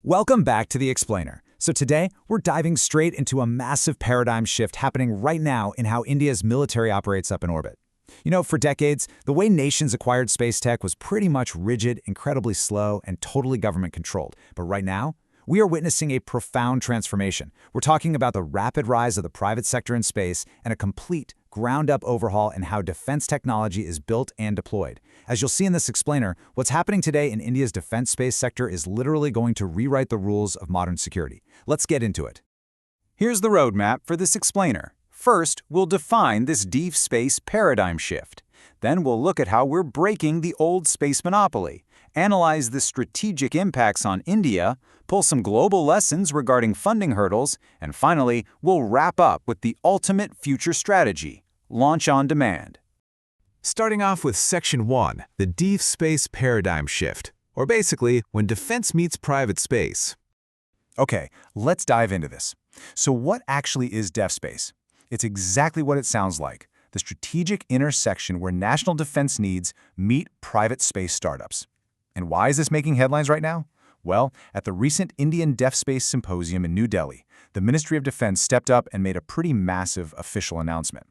Welcome back to The Explainer. So today, we're diving straight into a massive paradigm shift happening right now in how India's military operates up in orbit. You know, for decades, the way nations acquired space tech was pretty much rigid, incredibly slow, and totally government-controlled. But right now, we are witnessing a profound transformation. We're talking about the rapid rise of the private sector in space and a complete, ground-up overhaul in how defense technology is built and deployed. As you'll see in this explainer, what's happening today in India's defense space sector is literally going to rewrite the rules of modern security. Let's get into it. Here's the roadmap for this explainer. First, we'll define this DefSpace paradigm shift. Then we'll look at how we're breaking the old space monopoly, analyze the strategic impacts on India, pull some global lessons regarding funding hurdles, and finally, we'll wrap up with the ultimate future strategy: launch on demand. Starting off with Section 1, the DefSpace paradigm shift, or basically, when defense meets private space. Okay, let's dive into this. So what actually is DefSpace? It's exactly what it sounds like: the strategic intersection where national defense needs meet private space startups. And why is this making headlines right now? Well, at the recent Indian DefSpace Symposium in New Delhi, the Ministry of Defense stepped up and made a pretty massive official announcement.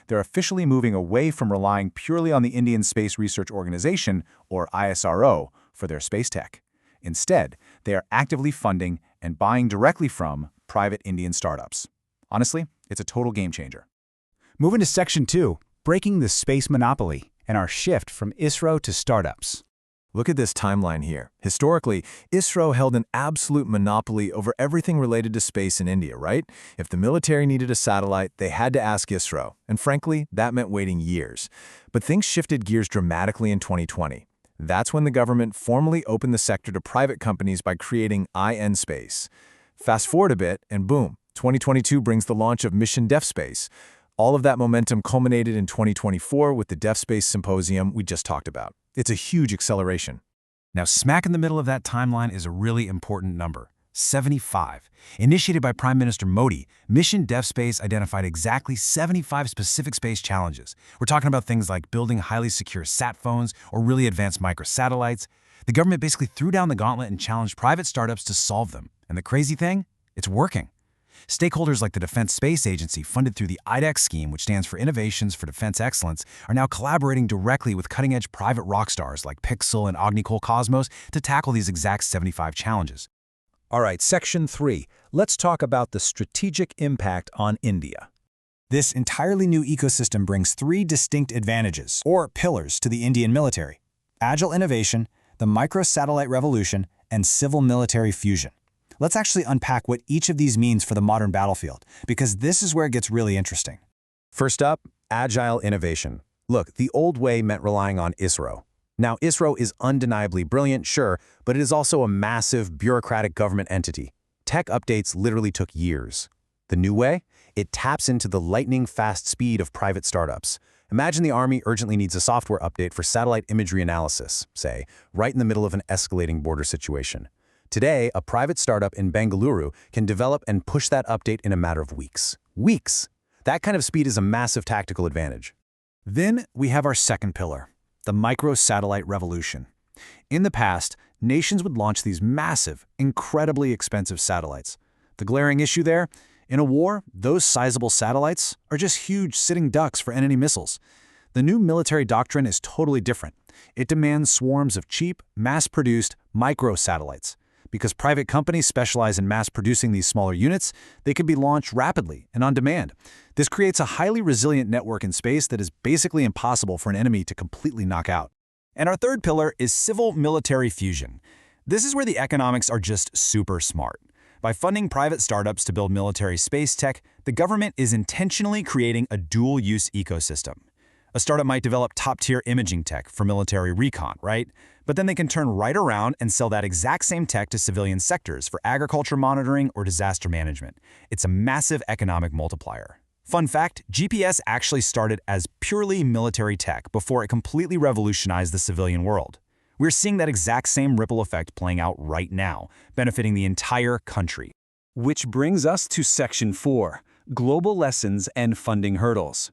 They're officially moving away from relying purely on the Indian Space Research Organization, or ISRO, for their space tech. Instead, they are actively funding and buying directly from private Indian startups. Honestly, it's a total game changer. Moving to Section 2, breaking the space monopoly and our shift from ISRO to startups. Look at this timeline here. Historically, ISRO held an absolute monopoly over everything related to space in India, right? If the military needed a satellite, they had to ask ISRO, and frankly, that meant waiting years. But things shifted gears dramatically in 2020. That's when the government formally opened the sector to private companies by creating iSpace. Fast forward a bit, and boom, 2022 brings the launch of Mission DefSpace. All of that momentum culminated in 2024 with the DefSpace Symposium we just talked about. It's a huge acceleration. Now, smack in the middle of that timeline is a really important number: 75. Initiated by Prime Minister Modi, Mission DefSpace identified exactly 75 specific space challenges. We're talking about things like building highly secure sat phones or really advanced microsatellites. The government basically threw down the gauntlet and challenged private startups to solve them. And the crazy thing? It's working. Stakeholders like the Defense Space Agency, funded through the iDEX scheme, which stands for Innovations for Defense Excellence, are now collaborating directly with cutting-edge private rock stars like Pixel and Agnikol Cosmos to tackle these exact 75 challenges. All right, Section 3. Let's talk about the strategic impact on India. This entirely new ecosystem brings three distinct advantages, or pillars, to the Indian military: agile innovation, the microsatellite revolution, and civil-military fusion. Let's actually unpack what each of these means for the modern battlefield, because this is where it gets really interesting. First up, agile innovation. Look, the old way meant relying on ISRO. Now, ISRO is undeniably brilliant, sure, but it is also a massive bureaucratic government entity. Tech updates literally took years. The new way? It taps into the lightning-fast speed of private startups. Imagine the Army urgently needs a software update for satellite imagery analysis, say, right in the middle of an escalating border situation. Today, a private startup in Bengaluru can develop and push that update in a matter of weeks. Weeks! That kind of speed is a massive tactical advantage. Then we have our second pillar: the microsatellite revolution. In the past, nations would launch these massive, incredibly expensive satellites. The glaring issue there? In a war, those sizable satellites are just huge sitting ducks for enemy missiles. The new military doctrine is totally different. It demands swarms of cheap, mass-produced microsatellites. Because private companies specialize in mass-producing these smaller units, they can be launched rapidly and on demand. This creates a highly resilient network in space that is basically impossible for an enemy to completely knock out. And our third pillar is civil-military fusion. This is where the economics are just super smart. By funding private startups to build military space tech, the government is intentionally creating a dual-use ecosystem. A startup might develop top-tier imaging tech for military recon, right? But then they can turn right around and sell that exact same tech to civilian sectors for agriculture monitoring or disaster management. It's a massive economic multiplier. Fun fact, GPS actually started as purely military tech before it completely revolutionized the civilian world. We're seeing that exact same ripple effect playing out right now, benefiting the entire country. Which brings us to Section 4, global lessons and funding hurdles.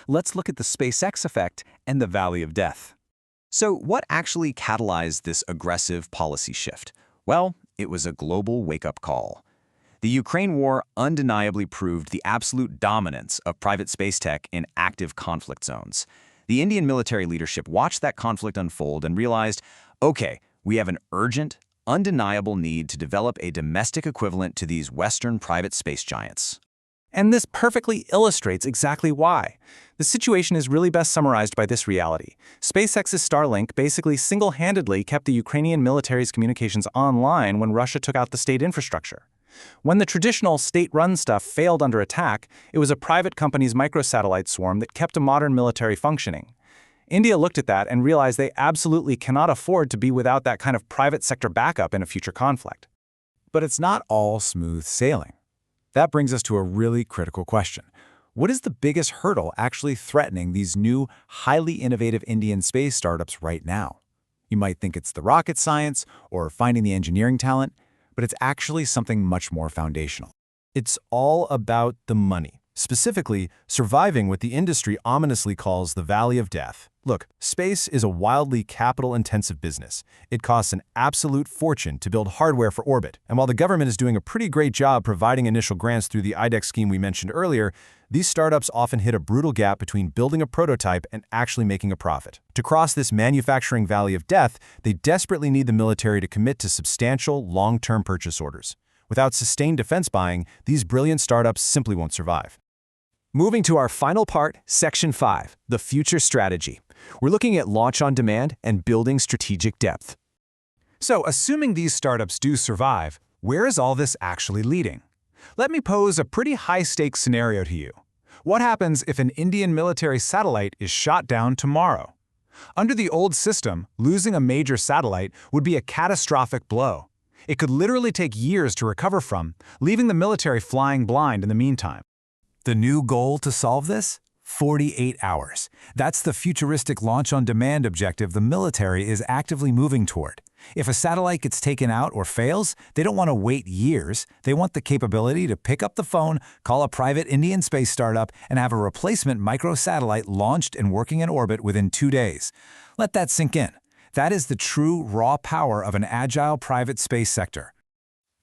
Let's look at the SpaceX effect and the Valley of Death. So what actually catalyzed this aggressive policy shift? Well, it was a global wake-up call. The Ukraine war undeniably proved the absolute dominance of private space tech in active conflict zones. The Indian military leadership watched that conflict unfold and realized, okay, we have an urgent, undeniable need to develop a domestic equivalent to these Western private space giants. And this perfectly illustrates exactly why. The situation is really best summarized by this reality. SpaceX's Starlink basically single-handedly kept the Ukrainian military's communications online when Russia took out the state infrastructure. When the traditional state-run stuff failed under attack, it was a private company's microsatellite swarm that kept a modern military functioning. India looked at that and realized they absolutely cannot afford to be without that kind of private sector backup in a future conflict. But it's not all smooth sailing. That brings us to a really critical question. What is the biggest hurdle actually threatening these new, highly innovative Indian space startups right now? You might think it's the rocket science or finding the engineering talent, but it's actually something much more foundational. It's all about the money. Specifically, surviving what the industry ominously calls the Valley of Death. Look, space is a wildly capital-intensive business. It costs an absolute fortune to build hardware for orbit. And while the government is doing a pretty great job providing initial grants through the iDEX scheme we mentioned earlier, these startups often hit a brutal gap between building a prototype and actually making a profit. To cross this manufacturing valley of death, they desperately need the military to commit to substantial, long-term purchase orders. Without sustained defense buying, these brilliant startups simply won't survive. Moving to our final part, Section 5, the future strategy. We're looking at launch on demand and building strategic depth. So, assuming these startups do survive, where is all this actually leading? Let me pose a pretty high-stakes scenario to you. What happens if an Indian military satellite is shot down tomorrow? Under the old system, losing a major satellite would be a catastrophic blow. It could literally take years to recover from, leaving the military flying blind in the meantime. The new goal to solve this? 48 hours. That's the futuristic launch-on-demand objective the military is actively moving toward. If a satellite gets taken out or fails, they don't want to wait years. They want the capability to pick up the phone, call a private Indian space startup, and have a replacement microsatellite launched and working in orbit within 2 days. Let that sink in. That is the true raw power of an agile private space sector.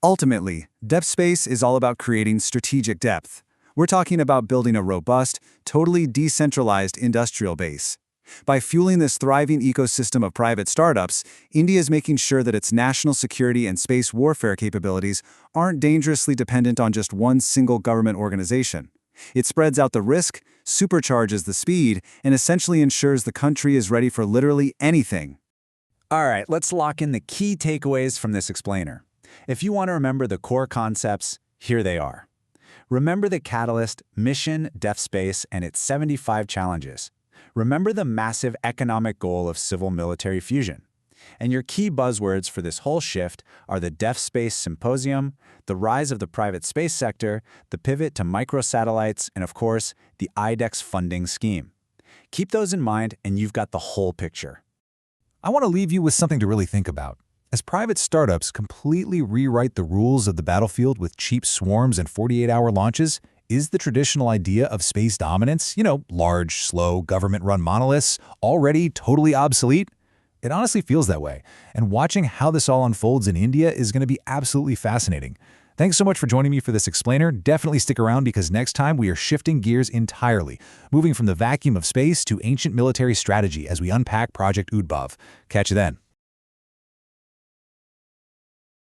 Ultimately, DefSpace is all about creating strategic depth. We're talking about building a robust, totally decentralized industrial base. By fueling this thriving ecosystem of private startups, India is making sure that its national security and space warfare capabilities aren't dangerously dependent on just one single government organization. It spreads out the risk, supercharges the speed, and essentially ensures the country is ready for literally anything. All right, let's lock in the key takeaways from this explainer. If you want to remember the core concepts, here they are. Remember the catalyst, mission, DefSpace, and its 75 challenges. Remember the massive economic goal of civil-military fusion. And your key buzzwords for this whole shift are the DefSpace Symposium, the rise of the private space sector, the pivot to microsatellites, and of course, the iDEX funding scheme. Keep those in mind and you've got the whole picture. I want to leave you with something to really think about. As private startups completely rewrite the rules of the battlefield with cheap swarms and 48-hour launches, is the traditional idea of space dominance, large, slow, government-run monoliths, already totally obsolete? It honestly feels that way, and watching how this all unfolds in India is going to be absolutely fascinating. Thanks so much for joining me for this explainer. Definitely stick around because next time we are shifting gears entirely, moving from the vacuum of space to ancient military strategy as we unpack Project Udbhav. Catch you then.